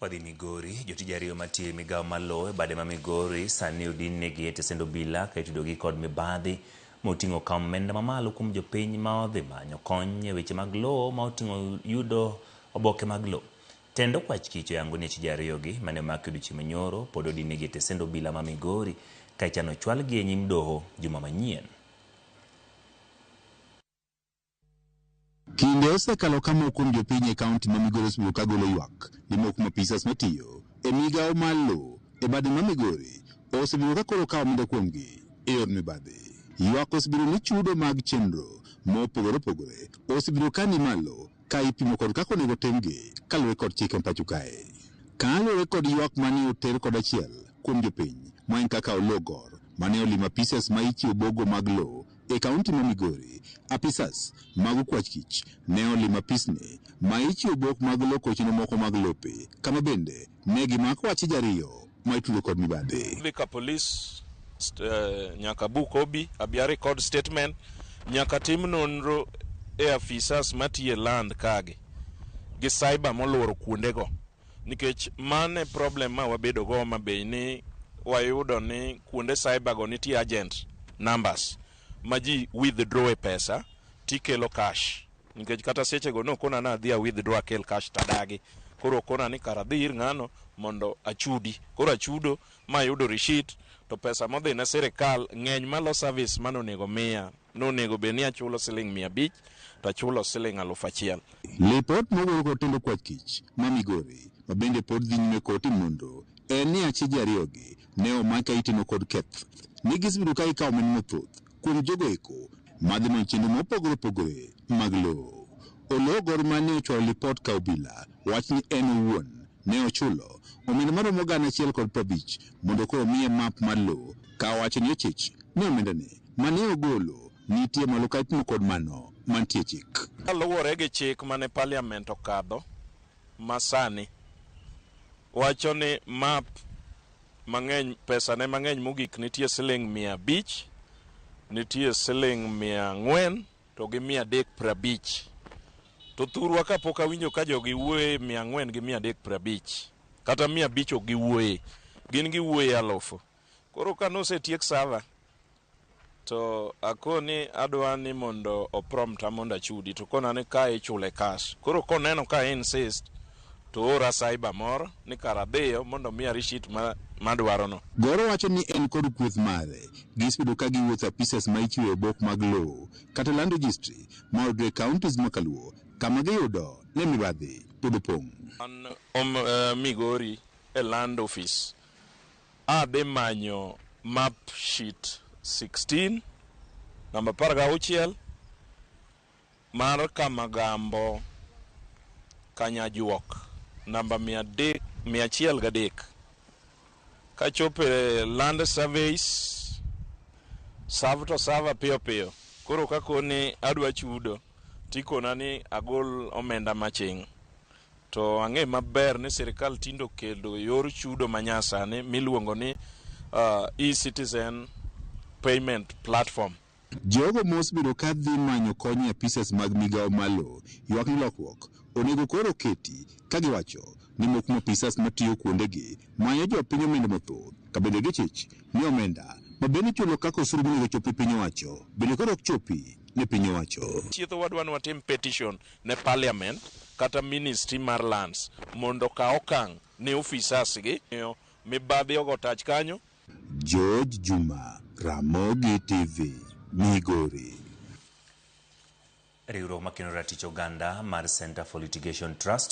Wadhi Migori, jotije ariyo matiyo e migawo mar lowo e bade ma Migori sani odinnegi e tesend obila ka itudogi kod mibadhi moting'o kawo omenda mamalo kuom jopiny ma odhi manyo kony e weche mag lowo ma oting'o yudo oboke mag lowo. Tend okwach kich oyango ni achije ariyogi mane omaki odiochieng' manyoro pod odinnegi e tesend obila ma Migori ka ichano chwalgi e nyim doho juma manyien. Kinde osekalo ka moko kuom jopiny e kaunti ma Migori osebedo ka golo ywak ni moko kuom apisas matiyo e migawo mar lowo e bade ma Migori osebedo ka koro kawo omenda kuomgi e yor mibadhi. Ywak osebedo ni chudo mag chenro mopogore opogore osebedo ka ni malo ka ipimo kod kaka onego timgi kaluwore kod chike pacho kae. Kaluwore kod ywak mane oter kod achiel kuom jopiny ma en kaka Ologor mane olimo apisas ma ichiwo bogo mag lowo e kaunti ma Migori. Apisas mag okwach kich ne olimo apisni ma ichiwo bok mag lowo kochino moko mag lope kama bende ne gimako achije ariyo ma itudo kod mibadhi. Vika police nyaka book obi abia record statement nyaka tim nonro e apisas matiye land kage gi cyber moluoro kuondego nikech mane problem ma wabedo go mabei ni wayudo ni kuonde cyber go nitie agent numbers maji withdraw e pesa tikelo cash nikech kata seche go no kona na dhia withdraw kel cash tadagi koro kona ni kara dhir ngano mondo achudi koro achudo ma yudo receipt to pesa modhi na serikal ngeny malo service manonego miya nonego be ni achulo siling 500 to achulo siling 1000. Lipot mogolo kod tend okwach kich ma Migori ma bende pod dhi nyime kod tim nonro en ni achije ariyogi ne omaki ka itimo kod keth ni gisebedo ka ikawo omenda mathoth kuom jogo eko madhi manyo chenro mopogore opogore mag lowo. Ologor mane ochwalo lipot ka obila wach ni en owuon ne ochulo omenda maromo 150,000 mondo koro miye map mar lowo ka wacho ni ochich ni omendani mane ogolo nitie malo ka ipimo kod mano mantie chik. Kaluwore gi chik mane parliament okadho masani wacho ni map mang'eny pesa ne mang'eny mogik nitie siling 500, nitie siling 400 to gi 350. To thurwa kapok awinjo ka jogi wuoye 400 gi 350 kata 500 ok giwuoye gin giwuoye 1000. Koro ka nosetiek sava to akoni adwa ni mondo opromta mondo achudi to kona ni ka ichule cash. Koro koneno ka insist to ora cyber moro ni kara dhiyo mondo miya receipt madwaro no. Goro wacho ni en kod kweth mare gisebedo ka giwuotho apisas ma ichiwo e bok mag lowo kata land registry ma odre counties makaluo kama giyudo ne mibadhi pod opong'. Migori e land office adhi manyo map sheet 16 namba 16 mar Kamagambo Kanyajuok namba 103 kachope land surveys serve to serve piyo piyo. Koro kakoni adwa chudo tikona ni agol omenda maching to ang'e maber ni serikal tindo kelo yor chudo manyasani miluongo ni e-citizen payment platform. Jogo mosebedo ka dhi manyo kony e apisas mag migawo malo ywak ni lokruok onego koro keti ka giwacho ni moko kuom apisas matiyo kuondegi manyo jopiny omenda mathoth ka bende gichich ni omenda ma bende chulo kaka osuru monego chopi piny owacho bende koro ok chopi ne piny owacho. Chietho wadwa ni watim petition ne parliament kata ministry mar lands mondo ka okang' ne ofisas gi mibadhi ogo tach kanyo. George Juma, Ramogi TV, Migori. Riwruok makeno ratich oganda mar Center for Litigation Trust